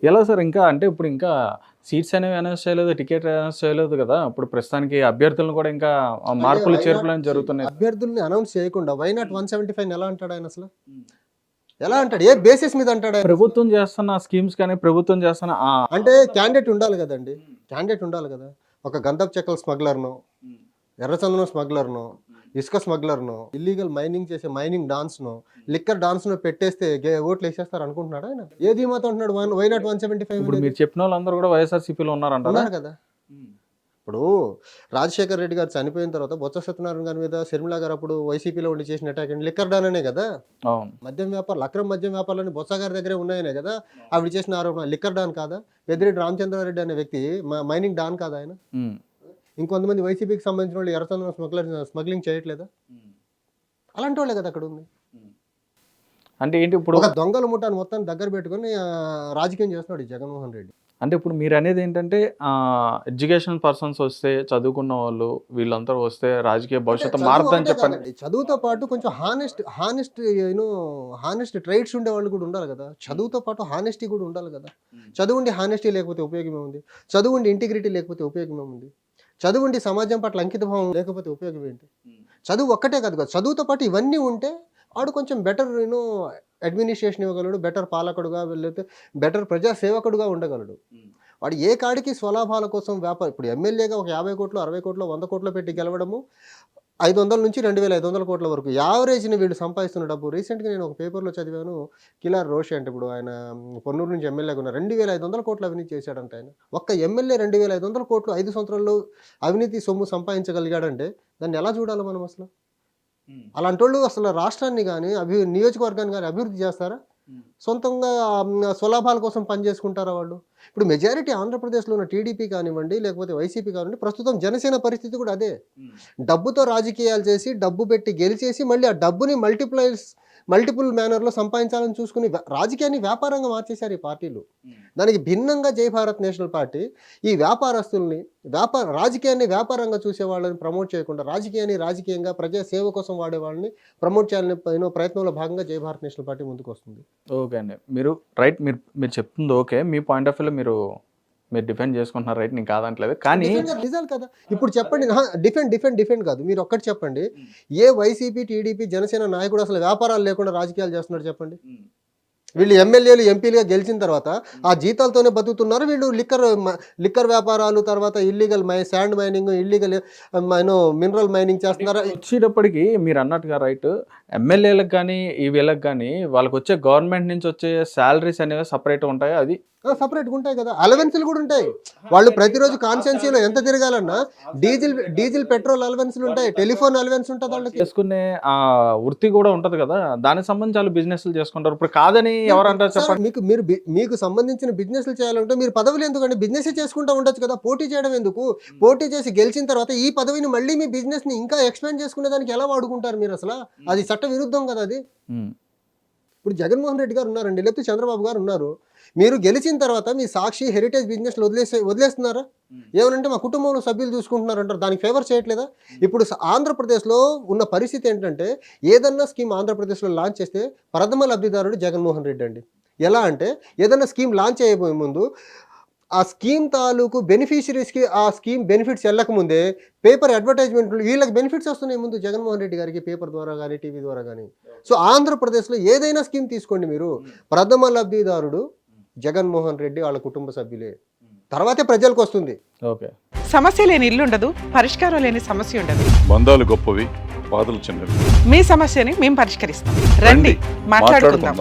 ఎలా సార్ ఇంకా అంటే ఇప్పుడు ఇంకా సీట్స్ అనేవి అనౌన్స్ చేయలేదు, టికెట్ అనౌన్స్ చేయలేదు కదా. ఇప్పుడు ప్రస్తుతానికి అభ్యర్థులను కూడా ఇంకా మార్పులు చేర్పులు జరుగుతున్నాయి. అభ్యర్థుల్ని అనౌన్స్ చేయకుండా వై నాట్ 175 ఎలా అంటాడు ఆయన అసలు? ఎలా అంటాడు? ఏ బేసిస్ మీద అంటాడు? ప్రభుత్వం చేస్తున్న స్కీమ్స్ కానీ ప్రభుత్వం చేస్తున్న అంటే క్యాండిడేట్ ఉండాలి కదండి, క్యాండిడేట్ ఉండాలి కదా. ఒక గంధపు చెక్కల స్మగ్లర్ను, ఎర్రచందనం స్మగ్లర్ను, ఇసుక స్మగ్లర్ను, ఇల్లీగల్ మైనింగ్ చేసే మైనింగ్ డాన్స్ను, లిక్కర్ డాన్స్ను పెట్టేస్తే ఓట్లు వేసేస్తారు అనుకుంటున్నాడు ఆయన? ఏ ధీమాతో అంటున్నాడు వై నాట్ 175? ఇప్పుడు మీరు చెప్పిన వాళ్ళందరూ కూడా వైఎస్ఆర్సీపీలో ఉన్నారంటారు కదా. ఇప్పుడు రాజశేఖర్ రెడ్డి గారు చనిపోయిన తర్వాత బొత్స సత్యనారాయణ గారి మీద షర్మిల గారు అప్పుడు వైసీపీలో ఉండి చేసిన అటాక్ అండి లిక్కర్ డాన్ అనే కదా. మద్యం వ్యాపారాలు, అక్రమ మద్యం వ్యాపారాలని బొత్స గారి దగ్గరే ఉన్నాయనే కదా ఆవిడ చేసిన ఆరోపణ. లిక్కర్ డాన్ కాదా? పెద్దిరెడ్డి రామచంద్రారెడ్డి అనే వ్యక్తి మైనింగ్ డాన్ కాదా ఆయన? ఇంకొంతమంది వైసీపీకి సంబంధించిన వాళ్ళు ఎర్రచందనం స్మగ్లింగ్ చేయట్లేదా? అలాంటి వాళ్ళే కదా అక్కడ ఉంది. అంటే ఏంటి ఇప్పుడు ఒక దొంగల ముఠాన్ని మొత్తం దగ్గర పెట్టుకుని రాజకీయం చేస్తున్నాడు ఈ జగన్మోహన్ రెడ్డి. అంటే ఇప్పుడు మీరు అనేది ఏంటంటే ఎడ్యుకేషన్ పర్సన్స్ వస్తే, చదువుకున్న వాళ్ళు వీళ్ళందరూ వస్తే రాజకీయ భవిష్యత్తు మారుతుందని చెప్పండి. చదువుతో పాటు కొంచెం హానెస్ట్ ట్రైట్స్ ఉండే వాళ్ళు కూడా ఉండాలి కదా. చదువుతో పాటు హానెస్టీ కూడా ఉండాలి కదా. చదువుండి హానెస్టీ లేకపోతే ఉపయోగమే ఉంది? చదువుండి ఇంటిగ్రిటీ లేకపోతే ఉపయోగమే ఉంది? చదువుండి సమాజం పట్ల అంకిత భావం లేకపోతే ఉపయోగం ఏంటి? చదువు ఒక్కటే కాదు కదా, చదువుతో పాటు ఇవన్నీ ఉంటే వాడు కొంచెం బెటర్ అడ్మినిస్ట్రేషన్ ఇవ్వగలడు, బెటర్ పాలకుడుగా, లేకపోతే బెటర్ ప్రజాసేవకుడుగా ఉండగలడు. వాడు ఏ కాడికి స్వలాభాల కోసం ఇప్పుడు ఎమ్మెల్యేగా ఒక 50 కోట్లు, 60 కోట్లు, 100 కోట్లు పెట్టి గెలవడము 500 నుంచి 2500 కోట్ల వరకు యావరేజ్ని వీళ్ళు సంపాదిస్తున్న డబ్బు. రీసెంట్గా నేను ఒక పేపర్లో చదివాను, కిలార్ రోషి అంటే ఇప్పుడు ఆయన పొన్నూరు నుంచి ఎమ్మెల్యేగా ఉన్న 2500 కోట్లు అవినీతి చేశాడంట ఆయన. ఒక్క ఎమ్మెల్యే 2500 కోట్లు 5 సంవత్సరాల్లో అవినీతి సొమ్ము సంపాదించగలిగాడంటే దాన్ని ఎలా చూడాలి మనం అసలు? అలాంటి వాళ్ళు అసలు రాష్ట్రాన్ని కానీ నియోజకవర్గాన్ని కానీ అభివృద్ధి చేస్తారా? సొంతంగా స్వలాభాల కోసం పనిచేసుకుంటారా వాళ్ళు? ఇప్పుడు మెజారిటీ ఆంధ్రప్రదేశ్లో ఉన్న టీడీపీ కానివ్వండి, లేకపోతే వైసీపీ కానివ్వండి, ప్రస్తుతం జనసేన పరిస్థితి కూడా అదే. డబ్బుతో రాజకీయాలు చేసి, డబ్బు పెట్టి గెలిచేసి మళ్ళీ ఆ డబ్బుని మల్టిపుల్ మేనర్లో సంపాదించాలని చూసుకుని రాజకీయాన్ని వ్యాపారంగా మార్చేశారు ఈ పార్టీలు. దానికి భిన్నంగా జై భారత్ నేషనల్ పార్టీ ఈ వ్యాపారస్తుల్ని రాజకీయాన్ని వ్యాపారంగా చూసే వాళ్ళని ప్రమోట్ చేయకుండా రాజకీయంగా ప్రజా సేవ కోసం వాడే వాళ్ళని ప్రమోట్ చేయాలని ప్రయత్నంలో భాగంగా జై భారత్ నేషనల్ పార్టీ ముందుకు వస్తుంది. ఓకే అండి, మీరు చెప్తుంది ఓకే, మీ పాయింట్ ఆఫ్ వ్యూలో మీరు డిఫెండ్ చేసుకుంటున్నారు, రైట్, నేను కాదంటలేదు. కానీ నిజాలు కదా. ఇప్పుడు చెప్పండి, డిఫెండ్ కాదు, మీరు ఒక్కటి చెప్పండి, ఏ వైసీపీ, టీడీపీ, జనసేన నాయకుడు అసలు వ్యాపారాలు లేకుండా రాజకీయాలు చేస్తున్నాడు చెప్పండి? వీళ్ళు ఎమ్మెల్యేలు, ఎంపీలుగా గెలిచిన తర్వాత ఆ జీతాలతోనే బతుకుతున్నారు. వీళ్ళు లిక్కర్ వ్యాపారాలు, తర్వాత illegal sand mining, illegal mineral mining చేస్తున్నారు. వచ్చేటప్పటికి మీరు అన్నట్టుగా రైట్, ఎమ్మెల్యేలకు కానీ ఈ వీళ్ళకి కానీ వాళ్ళకి వచ్చే గవర్నమెంట్ నుంచి వచ్చే శాలరీస్ అనేవి సపరేట్ ఉంటాయి. అది సపరేట్గా ఉంటాయి కదా, అలవెన్స్లు కూడా ఉంటాయి. వాళ్ళు ప్రతిరోజు కాన్స్టిట్యున్సీలో ఎంత తిరగాలన్నా డీజిల్ పెట్రోల్ అలవెన్స్లు ఉంటాయి, టెలిఫోన్ అలవెన్స్ ఉంటుంది. వాళ్ళకి చేసుకునే వృత్తి కూడా ఉంటది కదా, దానికి సంబంధించి వాళ్ళు బిజినెస్లు చేసుకుంటారు. ఇప్పుడు కాదని ఎవరంటారు చెప్పండి? మీకు సంబంధించిన బిజినెస్లు చేయాలంటే మీరు పదవులు ఎందుకంటే బిజినెస్ చేసుకుంటూ ఉండొచ్చు కదా. పోటీ చేయడం ఎందుకు? పోటీ చేసి గెలిచిన తర్వాత ఈ పదవిని మళ్ళీ మీ బిజినెస్ ని ఇంకా ఎక్స్పాండ్ చేసుకునే దానికి ఎలా వాడుకుంటారు మీరు అసలు? అది చట్ట విరుద్ధం కదా అది. ఇప్పుడు జగన్మోహన్ రెడ్డి గారు ఉన్నారండి, లేకపోతే చంద్రబాబు గారు ఉన్నారు. మీరు గెలిచిన తర్వాత మీ సాక్షి, హెరిటేజ్ బిజినెస్లు వదిలేస్తున్నారా? ఏమనంటే మా కుటుంబంలో సభ్యులు చూసుకుంటున్నారంటారు, దానికి ఫేవర్ చేయట్లేదా? ఇప్పుడు ఆంధ్రప్రదేశ్లో ఉన్న పరిస్థితి ఏంటంటే ఏదన్నా స్కీమ్ ఆంధ్రప్రదేశ్లో లాంచ్ చేస్తే ప్రథమ లబ్ధిదారుడు జగన్మోహన్ రెడ్డి అండి. ఎలా అంటే ఏదన్నా స్కీమ్ లాంచ్ చేయబోయే ముందు ఆ స్కీమ్ తాలూకు బెనిఫిషరీస్కి ఆ స్కీమ్ బెనిఫిట్స్ వెళ్ళకముందే పేపర్ అడ్వర్టైజ్మెంట్లు వీళ్ళకి బెనిఫిట్స్ వస్తున్నాయి ముందు జగన్మోహన్ రెడ్డి గారికి, పేపర్ ద్వారా కానీ టీవీ ద్వారా కానీ. సో ఆంధ్రప్రదేశ్లో ఏదైనా స్కీమ్ తీసుకోండి మీరు, ప్రథమ లబ్ధిదారుడు జగన్మోహన్ రెడ్డి వాళ్ళ కుటుంబ సభ్యులే, తర్వాతే ప్రజలకు వస్తుంది. ఓకే, సమస్య లేని ఇల్లు ఉండదు, పరిష్కారం లేని సమస్య ఉండదు. బంధాలు గొప్పవి, బాధలు చిన్నవి. మీ సమస్యని మేము పరిష్కరిస్తాం. రండి, మాట్లాడుకుందాం.